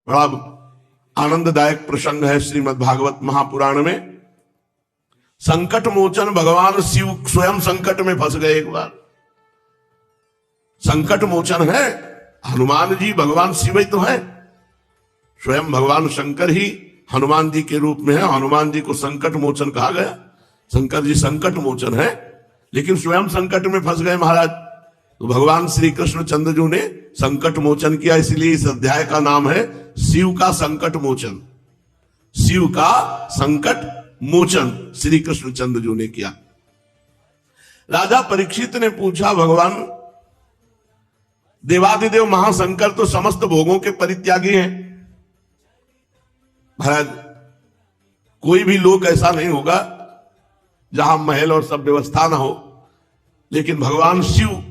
बड़ा आनंददायक प्रसंग है श्रीमद् भागवत महापुराण में। संकट मोचन भगवान शिव स्वयं संकट में फंस गए एक बार। संकट मोचन है हनुमान जी, भगवान शिव ही तो है, स्वयं भगवान शंकर ही हनुमान जी के रूप में है। हनुमान जी को संकट मोचन कहा गया। शंकर जी संकट मोचन है, लेकिन स्वयं संकट में फंस गए महाराज। तो भगवान श्री कृष्ण चंद्रजू ने संकट मोचन किया, इसलिए इस अध्याय का नाम है शिव का संकट मोचन। शिव का संकट मोचन श्री कृष्ण चंद्रजू ने किया। राजा परीक्षित ने पूछा, भगवान देवादिदेव महाशंकर तो समस्त भोगों के परित्यागी हैं। महाराज कोई भी लोक ऐसा नहीं होगा जहां महल और सब व्यवस्था ना हो, लेकिन भगवान शिव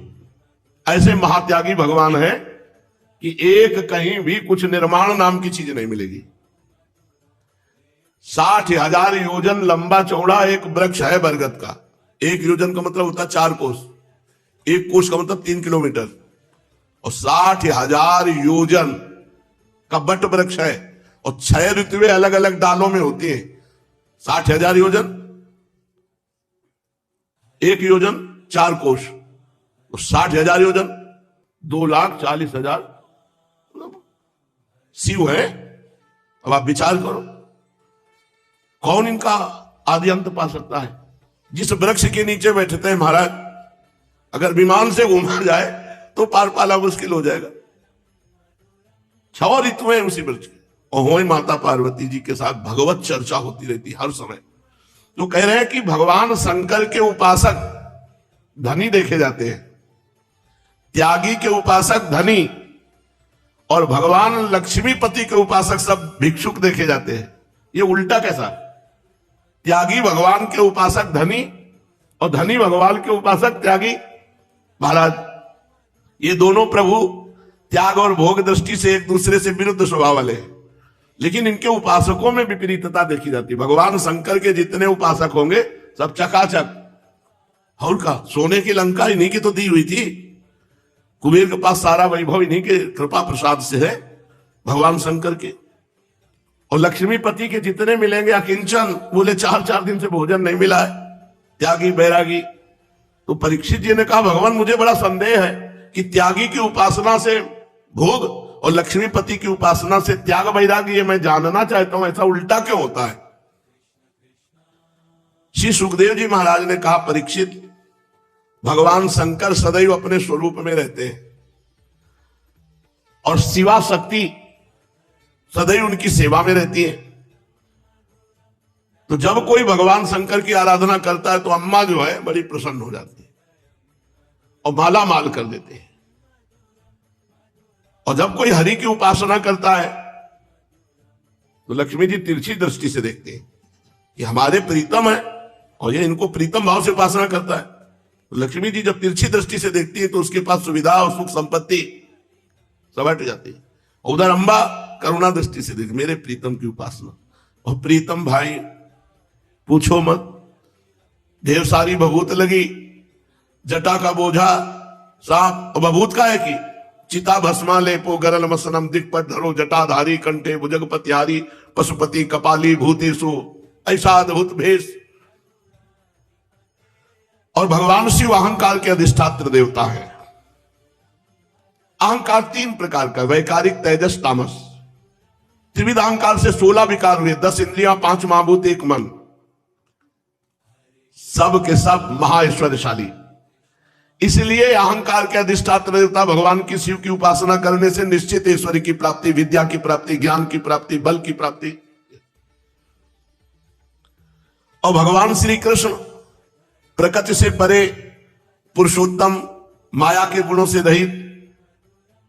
ऐसे महात्यागी भगवान है कि एक कहीं भी कुछ निर्माण नाम की चीज नहीं मिलेगी। 60,000 योजन लंबा चौड़ा एक वृक्ष है बरगद का। एक योजन का मतलब होता है 4 कोस, एक कोस का मतलब 3 किलोमीटर, और 60,000 योजन का बट वृक्ष है, और 6 ऋतुएं अलग अलग डालों में होती हैं। 60,000 योजन, एक योजन 4 कोस, और 60,000 योजन 2,40,000 शिव है। अब आप विचार करो, कौन इनका आदि अंत पा सकता है? जिस वृक्ष के नीचे बैठते हैं महाराज, अगर विमान से घूमा जाए तो पार पाना मुश्किल हो जाएगा। 6 ऋतुएं उसी वृक्ष की, और वही माता पार्वती जी के साथ भगवत चर्चा होती रहती हर समय। तो कह रहे हैं कि भगवान शंकर के उपासक धनी देखे जाते हैं, त्यागी के उपासक धनी, और भगवान लक्ष्मीपति के उपासक सब भिक्षुक देखे जाते हैं। ये उल्टा कैसा? त्यागी भगवान के उपासक धनी, और धनी भगवान के उपासक त्यागी। महाराज ये दोनों प्रभु त्याग और भोग दृष्टि से एक दूसरे से विरुद्ध स्वभाव वाले हैं, लेकिन इनके उपासकों में विपरीतता देखी जाती है। भगवान शंकर के जितने उपासक होंगे सब चकाचक, और का सोने की लंका इन्हीं की तो दी हुई थी। कुबेर के पास सारा वैभव इन्हीं के कृपा प्रसाद से है, भगवान शंकर के। और लक्ष्मीपति के जितने मिलेंगे अकिंचन, बोले 4 दिन से भोजन नहीं मिला है, त्यागी बैरागी। तो परीक्षित जी ने कहा, भगवान मुझे बड़ा संदेह है कि त्यागी की उपासना से भोग और लक्ष्मीपति की उपासना से त्याग वैरागी, ये मैं जानना चाहता हूं, ऐसा उल्टा क्यों होता है? श्री सुखदेव जी महाराज ने कहा, परीक्षित भगवान शंकर सदैव अपने स्वरूप में रहते हैं, और शिवा शक्ति सदैव उनकी सेवा में रहती है। तो जब कोई भगवान शंकर की आराधना करता है तो अम्मा जो है बड़ी प्रसन्न हो जाती है और माला माल कर देते हैं। और जब कोई हरि की उपासना करता है तो लक्ष्मी जी तिरछी दृष्टि से देखते हैं कि हमारे प्रीतम है और ये इनको प्रीतम भाव से उपासना करता है। तो लक्ष्मी जी जब तिरछी दृष्टि से देखती है तो उसके पास सुविधा और सुख संपत्ति सब हट जाती है। उधर अम्बा करुणा दृष्टि से देख मेरे प्रीतम की उपासना। और प्रीतम भाई पूछो मत, ढेर सारी भभूत लगी, जटा का बोझा सांप, और भभूत का है कि चिता भस्मा लेपो गरल मसनम दिक्पट धरो जटाधारी कंठे भुजगपतिहारी पशुपति कपाली भूतेषु, ऐसा अद्भुत भेष। और भगवान शिव अहंकार के अधिष्ठात्र देवता है। अहंकार 3 प्रकार का, वैकारिक, तेजस, तामस। त्रिविध अहंकार से 16 विकार हुए, 10 इंद्रियां, 5 महाभूत, 1 मन, सब के सब महाऐश्वर्यशाली। इसलिए अहंकार के अधिष्ठात्र देवता भगवान की शिव की उपासना करने से निश्चित ऐश्वर्य की प्राप्ति, विद्या की प्राप्ति, ज्ञान की प्राप्ति, बल की प्राप्ति। और भगवान श्री कृष्ण प्रकृति से परे, पुरुषोत्तम, माया के गुणों से रहित।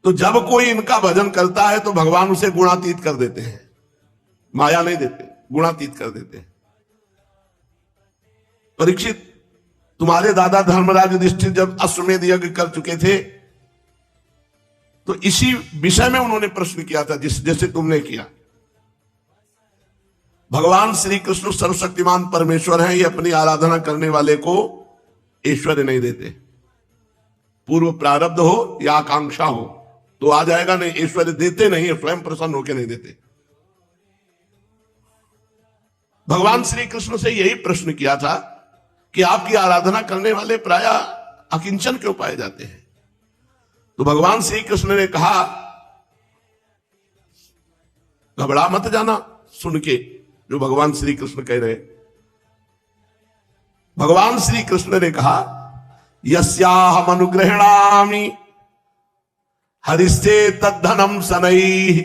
तो जब कोई इनका भजन करता है तो भगवान उसे गुणातीत कर देते हैं, माया नहीं देते, गुणातीत कर देते हैं। परीक्षित, तुम्हारे दादा धर्मराज युधिष्ठिर जब अश्वमेध यज्ञ कर चुके थे तो इसी विषय में उन्होंने प्रश्न किया था जैसे तुमने किया। भगवान श्री कृष्ण सर्वशक्तिमान परमेश्वर हैं, ये अपनी आराधना करने वाले को ऐश्वर्य नहीं देते। पूर्व प्रारब्ध हो या आकांक्षा हो तो आ जाएगा, नहीं ऐश्वर्य देते नहीं, स्वयं प्रसन्न होकर नहीं देते। भगवान श्री कृष्ण से यही प्रश्न किया था कि आपकी आराधना करने वाले प्राय अकिंचन क्यों पाए जाते हैं। तो भगवान श्री कृष्ण ने कहा, घबरा मत जाना सुन के जो भगवान श्री कृष्ण कह रहे। भगवान श्री कृष्ण ने कहा, यस्याहम अनुग्रहणामि हरिस्ते तद्धनम शनैः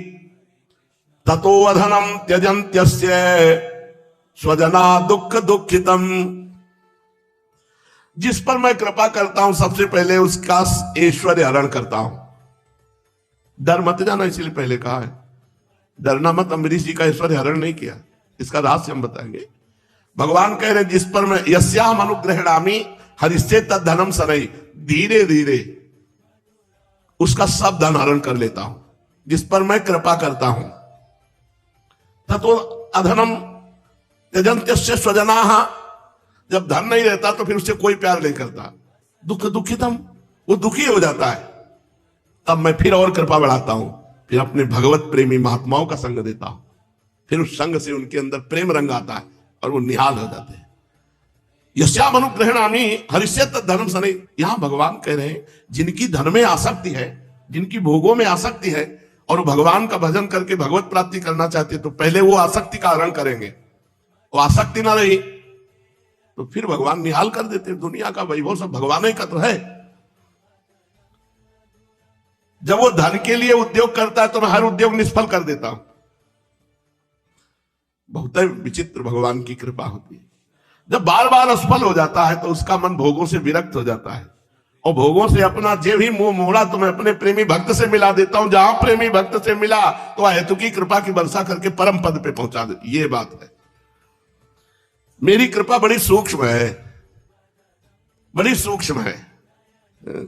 ततो अधनम त्यजन्त्यस्य स्वजना दुख दुखितम। जिस पर मैं कृपा करता हूं सबसे पहले उसका ऐश्वर्य हरण करता हूं। डर मत जाना, इसलिए पहले कहा है, डरना मत। अम्बरीश जी का ऐश्वर्य हरण नहीं किया, इसका रहस्य हम बताएंगे। भगवान कह रहे जिस पर मैं यस्याम अनुग्रहणामि हरिस्ते तद्धनम शनैः, धीरे धीरे उसका सब धन हरण कर लेता हूं जिस पर मैं कृपा करता हूं। ततो अधनम त्यजन्त्यस्य स्वजनाः, जब धन नहीं रहता तो फिर उससे कोई प्यार नहीं करता। दुख दुखितम, वो दुखी हो जाता है। तब मैं फिर और कृपा बढ़ाता हूं, फिर अपने भगवत प्रेमी महात्माओं का संग देता हूं। फिर उस संग से उनके अंदर प्रेम रंग आता है और वो निहाल हो जाते हैं। यस्याम अनुग्रहणामि हरिस्ते तद्धनम शनैः, यहां भगवान कह रहे हैं जिनकी धन में आसक्ति है, जिनकी भोगों में आसक्ति है और भगवान का भजन करके भगवत प्राप्ति करना चाहते हैं, तो पहले वो आसक्ति का हरण करेंगे। वो आसक्ति ना रही तो फिर भगवान निहाल कर देते। दुनिया का वैभव सब भगवान ही का तो है। जब वो धन के लिए उद्योग करता है तो मैं हर उद्योग निष्फल कर देता हूं। बहुत विचित्र भगवान की कृपा होती है। जब बार बार असफल हो जाता है तो उसका मन भोगों से विरक्त हो जाता है और भोगों से अपना जे भी मुंह मोड़ा तो मैं अपने प्रेमी भक्त से मिला देता हूं। जहां प्रेमी भक्त से मिला तो हेतु की कृपा की वर्षा करके परम पद पे पहुंचा देती। ये बात है। मेरी कृपा बड़ी सूक्ष्म है, बड़ी सूक्ष्म है।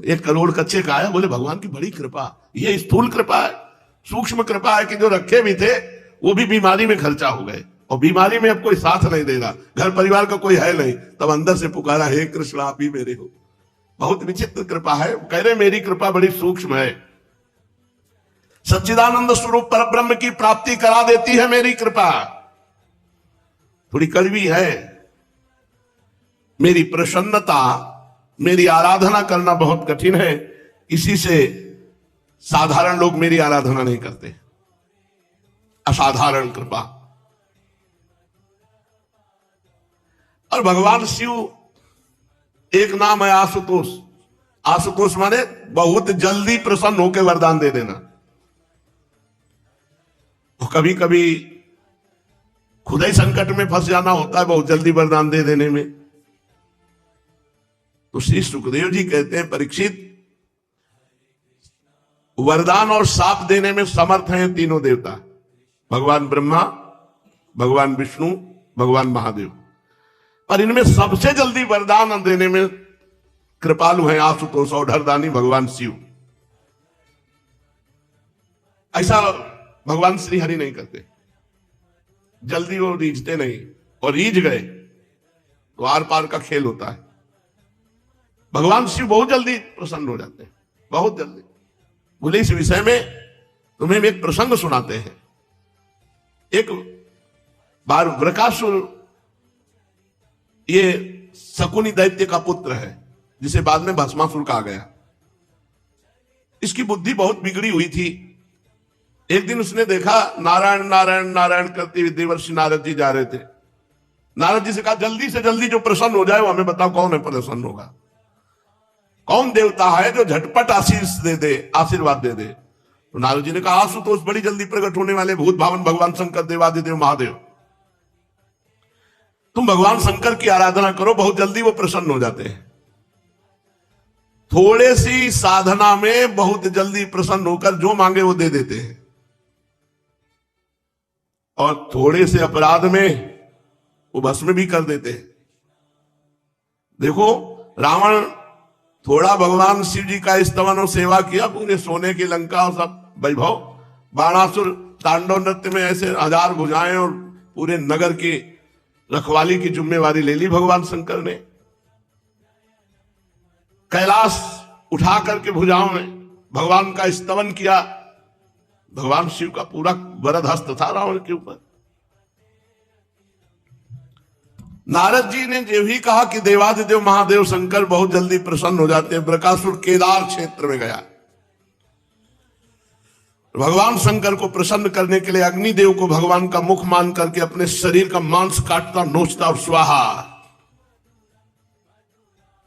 1 करोड़ कच्चे का आया, बोले भगवान की बड़ी कृपा। ये स्थूल कृपा है, सूक्ष्म कृपा है कि जो रखे भी थे वो भी बीमारी में खर्चा हो गए और बीमारी में अब कोई साथ नहीं दे रहा, घर परिवार का कोई है नहीं, तब अंदर से पुकारा, हे कृष्ण आप ही मेरे हो। बहुत विचित्र कृपा है। कह रहे मेरी कृपा बड़ी सूक्ष्म है, सच्चिदानंद स्वरूप परब्रह्म की प्राप्ति करा देती है मेरी कृपा। थोड़ी कड़वी है। मेरी प्रसन्नता, मेरी आराधना करना बहुत कठिन है, इसी से साधारण लोग मेरी आराधना नहीं करते। असाधारण कृपा। और भगवान शिव एक नाम है आशुतोष। आशुतोष माने बहुत जल्दी प्रसन्न होकर वरदान दे देना। तो कभी कभी खुद ही संकट में फंस जाना होता है बहुत जल्दी वरदान दे देने में। तो श्री सुखदेव जी कहते हैं, परीक्षित वरदान और शाप देने में समर्थ हैं तीनों देवता, भगवान ब्रह्मा, भगवान विष्णु, भगवान महादेव। पर इनमें सबसे जल्दी वरदान देने में कृपालु हैं आशुतोष और ढरदानी भगवान शिव। ऐसा भगवान श्री हरि नहीं करते, जल्दी वो रीझते नहीं, और रीझ गए तो आर पार का खेल होता है। भगवान शिव बहुत जल्दी प्रसन्न हो जाते हैं, बहुत जल्दी। बोले इस विषय में तुम्हें एक प्रसंग सुनाते हैं। एक बार वृकासुर, ये शकुनी दैत्य का पुत्र है जिसे बाद में भस्मासुर कहा गया। इसकी बुद्धि बहुत बिगड़ी हुई थी। एक दिन उसने देखा नारायण नारायण नारायण करते हुए देवर्षि नारद जी जा रहे थे। नारद जी से कहा जल्दी से जल्दी जो प्रसन्न हो जाए वो हमें बताओ, कौन है प्रसन्न होगा, कौन देवता है जो झटपट आशीष दे दे, आशीर्वाद दे दे। तो नारद जी ने कहा आशुतोष बड़ी जल्दी प्रकट होने वाले भूत भावन भगवान शंकर देवादिदेव महादेव। तुम भगवान शंकर की आराधना करो, बहुत जल्दी वो प्रसन्न हो जाते हैं। थोड़े सी साधना में बहुत जल्दी प्रसन्न होकर जो मांगे वो दे देते हैं, और थोड़े से अपराध में वो भस्म भी कर देते हैं। देखो रावण थोड़ा भगवान शिव जी का स्तवन और सेवा किया, पूरे सोने की लंका और सब वैभव। बाणासुर तांडव नृत्य में ऐसे 1000 भुजाएं और पूरे नगर की रखवाली की जिम्मेवारी ले ली भगवान शंकर ने। कैलाश उठा करके भुजाओं में भगवान का स्तवन किया। भगवान शिव का पूरा वरद हस्त था रावण के ऊपर। नारद जी ने जो भी कहा कि देवादिदेव महादेव शंकर बहुत जल्दी प्रसन्न हो जाते हैं, बृकासुर केदार क्षेत्र में गया। भगवान शंकर को प्रसन्न करने के लिए अग्निदेव को भगवान का मुख मान करके अपने शरीर का मांस काटता, नोचता और स्वाहा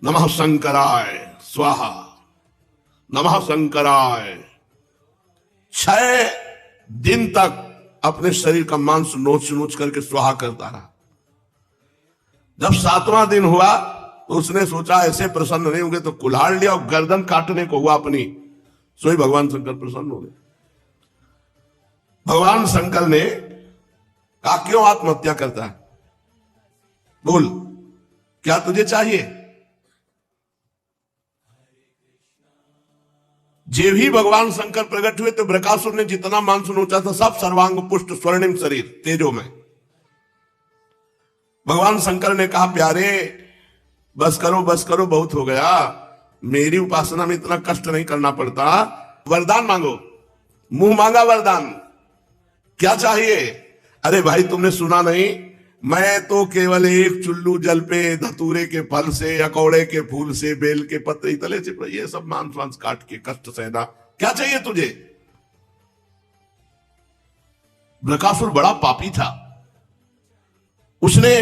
नमः शंकराय स्वाहा नमः शंकराय 6 दिन तक अपने शरीर का मांस नोच नोच करके स्वाहा करता रहा। जब 7वां दिन हुआ तो उसने सोचा ऐसे प्रसन्न नहीं होंगे तो कुल्हाड़ लिया और गर्दन काटने को हुआ अपनी, सोई भगवान शंकर प्रसन्न हो गए। भगवान शंकर ने कहा क्यों आत्महत्या करता है, बोल क्या तुझे चाहिए। जे भी भगवान शंकर प्रकट हुए तो बृकासुर ने जितना मांस नोचा था सब सर्वांग पुष्ट स्वर्णिम शरीर तेजो में। भगवान शंकर ने कहा प्यारे बस करो बहुत हो गया, मेरी उपासना में इतना कष्ट नहीं करना पड़ता, वरदान मांगो। मुंह मांगा वरदान, क्या चाहिए। अरे भाई तुमने सुना नहीं, मैं तो केवल एक चुल्लू जल पे धतूरे के फल से, अकौड़े के फूल से, बेल के पत्ते तले से ये सब मांस वांस काट के कष्ट सहना, क्या चाहिए तुझे। बृकासुर बड़ा पापी था, उसने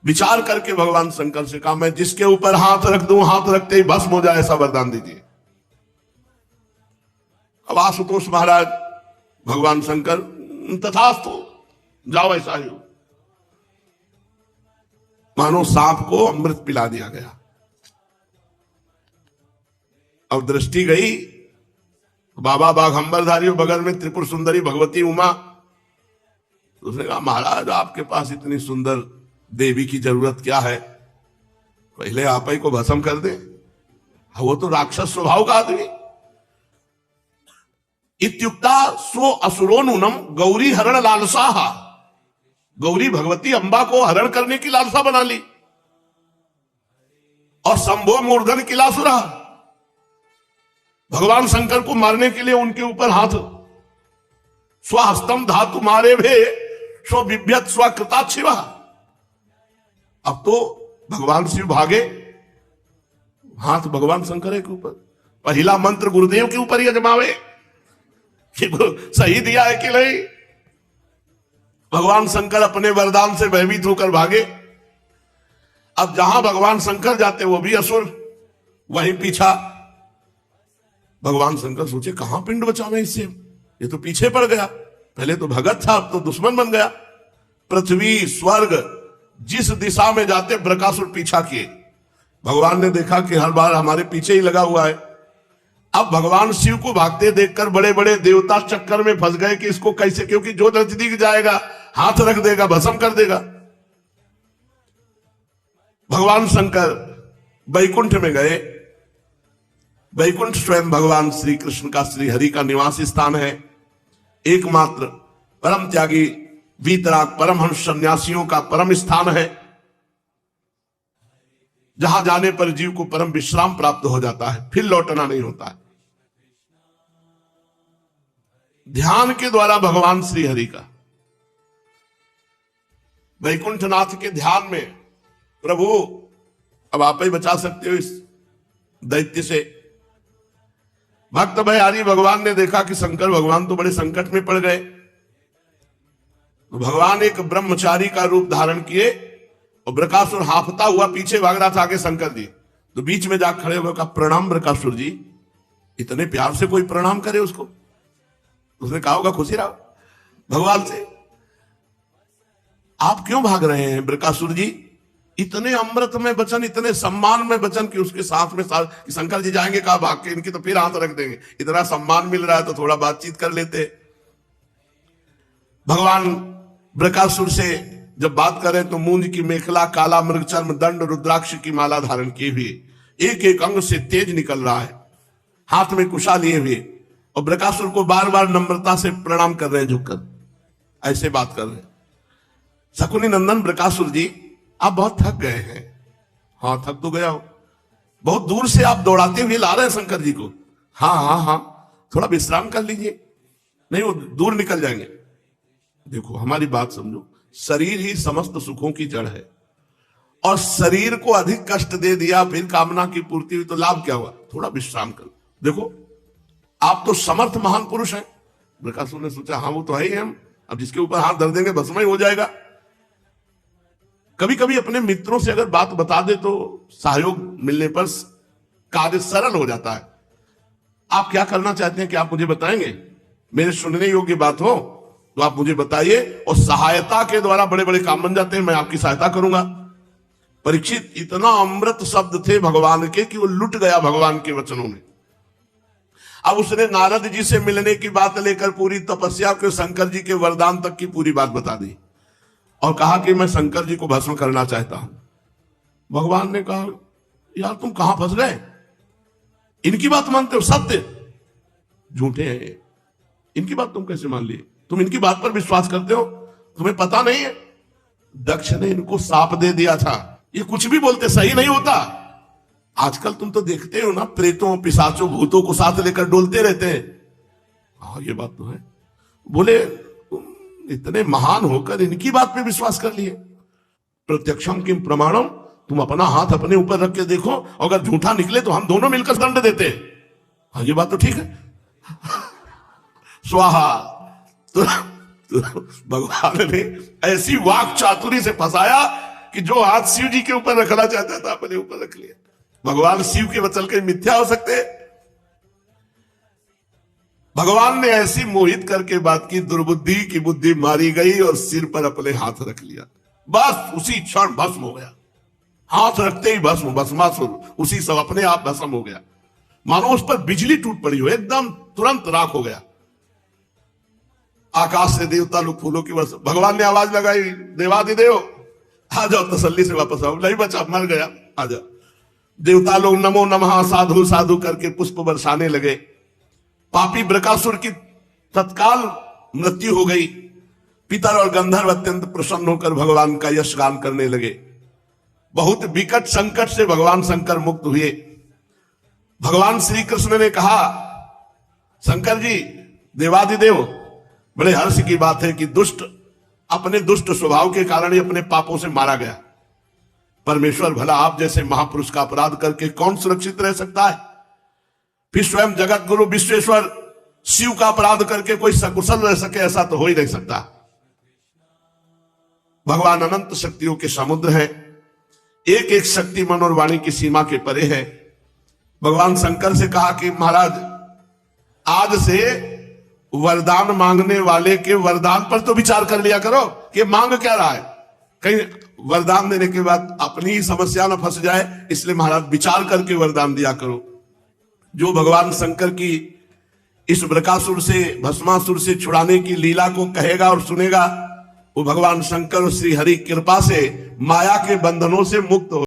विचार करके भगवान शंकर से कहा मैं जिसके ऊपर हाथ रख दूं हाथ रखते ही भस्म हो जाए ऐसा वरदान दीजिए। अब आशुतोष महाराज भगवान शंकर तथास्तु जाओ ऐसा ही हो। मानो सांप को अमृत पिला दिया गया। अब दृष्टि गई, बाबा बाघंबरधारी बगल में त्रिपुर सुंदरी भगवती उमा। उसने कहा महाराज आपके पास इतनी सुंदर देवी की जरूरत क्या है, पहले आप ही को भस्म कर दे। वो तो राक्षस स्वभाव का आदमी। इत्युक्ता स्व असुरोनुनम गौरी हरण लालसा, गौरी भगवती अंबा को हरण करने की लालसा बना ली और शंभो मूर्धन किलासुरा, भगवान शंकर को मारने के लिए उनके ऊपर हाथ। स्वहस्तम धातु मारे भे स्व बिभ्यत स्वकृता शिवा। अब तो भगवान शिव भागे, हाथ भगवान शंकर के ऊपर। पहला मंत्र गुरुदेव के ऊपर ही अजमावे कि सही दिया है कि नहीं। भगवान शंकर अपने वरदान से भयभीत होकर भागे। अब जहां भगवान शंकर जाते वो भी असुर वहीं पीछा। भगवान शंकर सोचे कहां पिंड बचावे इससे, ये तो पीछे पड़ गया, पहले तो भगत था अब तो दुश्मन बन गया। पृथ्वी स्वर्ग जिस दिशा में जाते बृकासुर पीछा किए। भगवान ने देखा कि हर बार हमारे पीछे ही लगा हुआ है। अब भगवान शिव को भागते देखकर बड़े बड़े देवता चक्कर में फंस गए कि इसको कैसे, क्योंकि जो नजदीक जाएगा हाथ रख देगा भस्म कर देगा। भगवान शंकर वैकुंठ में गए। वैकुंठ स्वयं भगवान श्री कृष्ण का, श्री हरि का निवास स्थान है। एकमात्र परम त्यागी वीतराग परमहंस सन्यासियों का परम स्थान है, जहां जाने पर जीव को परम विश्राम प्राप्त हो जाता है, फिर लौटना नहीं होता है। ध्यान के द्वारा भगवान श्री हरि का, वैकुंठनाथ के ध्यान में प्रभु अब आप ही बचा सकते हो इस दैत्य से। भक्त भयहारी भगवान ने देखा कि शंकर भगवान तो बड़े संकट में पड़ गए, तो भगवान एक ब्रह्मचारी का रूप धारण किए और बृकासुर हाफता हुआ पीछे भाग रहा था आगे शंकर जी, तो बीच में जा खड़े हुए कहा प्रणाम बृकासुर जी। इतने प्यार से कोई प्रणाम करे उसको, उसने कहा होगा खुशी रहो भगवान से, आप क्यों भाग रहे हैं बृकासुर जी। इतने अमृत में वचन, इतने सम्मान में वचन कि उसके साथ में कि शंकर जी जाएंगे, कहा भाग के, इनकी तो फिर हाथ रख देंगे, इतना सम्मान मिल रहा है तो थोड़ा बातचीत कर लेते। भगवान बृकासुर से जब बात करें तो मूंज की मेखला, काला मृगचर्म, दंड, रुद्राक्ष की माला धारण किए हुए, एक एक अंग से तेज निकल रहा है, हाथ में कुशा लिए हुए, और बृकासुर को बार बार नम्रता से प्रणाम कर रहे हैं झुककर, ऐसे बात कर रहे हैं। शकुनी नंदन बृकासुर जी आप बहुत थक गए हैं। हाँ थक तो गया हो, बहुत दूर से आप दौड़ाते हुए ला रहे हैं शंकर जी को। हाँ हाँ हाँ, थोड़ा विश्राम कर लीजिए, नहीं वो दूर निकल जाएंगे। देखो हमारी बात समझो, शरीर ही समस्त सुखों की जड़ है, और शरीर को अधिक कष्ट दे दिया, फिर कामना की पूर्ति हुई तो लाभ क्या हुआ? थोड़ा विश्राम करो। देखो आप तो समर्थ महान पुरुष हैं। बृकासुर ने सोचा हाँ वो तो है ही, हम अब जिसके ऊपर हाथ धर देंगे भस्म ही हो जाएगा। कभी कभी अपने मित्रों से अगर बात बता दे तो सहयोग मिलने पर कार्य सरल हो जाता है। आप क्या करना चाहते हैं कि आप मुझे बताएंगे? मेरे सुनने योग्य बात हो तो आप मुझे बताइए, और सहायता के द्वारा बड़े बड़े काम बन जाते हैं, मैं आपकी सहायता करूंगा। परीक्षित इतना अमृत शब्द थे भगवान के कि वो लुट गया भगवान के वचनों में। अब उसने नारद जी से मिलने की बात लेकर पूरी तपस्या के शंकर जी के वरदान तक की पूरी बात बता दी, और कहा कि मैं शंकर जी को भस्म करना चाहता हूं। भगवान ने कहा यार तुम कहां फंस गए, इनकी बात मानते हो? सत्य झूठे हैं, इनकी बात तुम कैसे मान लिए? तुम इनकी बात पर विश्वास करते हो? तुम्हें पता नहीं है दक्ष ने इनको साप दे दिया था, ये कुछ भी बोलते सही नहीं होता। आजकल तुम तो देखते हो ना, प्रेतों पिशाचों भूतों को साथ लेकर डोलते रहते हैं। हाँ ये बात तो है। बोले तुम इतने महान होकर इनकी बात पे विश्वास कर लिए? प्रत्यक्षम किम प्रमाणम, तुम अपना हाथ अपने ऊपर रख के देखो, अगर झूठा निकले तो हम दोनों मिलकर दंड देते। हाँ ये बात तो ठीक है। स्वाहा। तो भगवान ने ऐसी वाक चातुरी से फंसाया कि जो हाथ शिव जी के ऊपर रखना चाहता था अपने ऊपर रख लिया। भगवान शिव के वचन के मिथ्या हो सकते? भगवान ने ऐसी मोहित करके बात की, दुर्बुद्धि की बुद्धि मारी गई और सिर पर अपने हाथ रख लिया। बस उसी क्षण भस्म हो गया, हाथ रखते ही भस्म, भस्मासुर उसी सब अपने आप भस्म हो गया, मानो उस पर बिजली टूट पड़ी हो, एकदम तुरंत राख हो गया। आकाश से देवता लोग फूलों की वर्षा। भगवान ने आवाज लगाई, देवादिदेव आ जाओ, तसल्ली से वापस आओ, नहीं बचा, मर गया, आ जाओ। देवता लोग नमो नमः साधु साधु करके पुष्प बरसाने लगे। पापी बृकासुर की तत्काल मृत्यु हो गई। पितर और गंधर्व अत्यंत प्रसन्न होकर भगवान का यश गान करने लगे। बहुत विकट संकट से भगवान शंकर मुक्त हुए। भगवान श्री कृष्ण ने कहा, शंकर जी देवादिदेव, बड़े हर्ष की बात है कि दुष्ट अपने दुष्ट स्वभाव के कारण ही अपने पापों से मारा गया। परमेश्वर भला आप जैसे महापुरुष का अपराध करके कौन सुरक्षित रह सकता है? फिर स्वयं जगत गुरु विश्वेश्वर शिव का अपराध करके कोई सकुशल रह सके, ऐसा तो हो ही नहीं सकता। भगवान अनंत शक्तियों के समुद्र हैं, एक एक शक्ति मन और वाणी की सीमा के परे है। भगवान शंकर से कहा कि महाराज आज से वरदान मांगने वाले के वरदान पर तो विचार कर लिया करो कि मांग क्या रहा है, कहीं वरदान देने के बाद अपनी ही समस्या न फंस जाए, इसलिए महाराज विचार करके वरदान दिया करो। जो भगवान शंकर की इस बृकासुर से भस्मासुर से छुड़ाने की लीला को कहेगा और सुनेगा, वो भगवान शंकर और श्री हरि कृपा से माया के बंधनों से मुक्त हो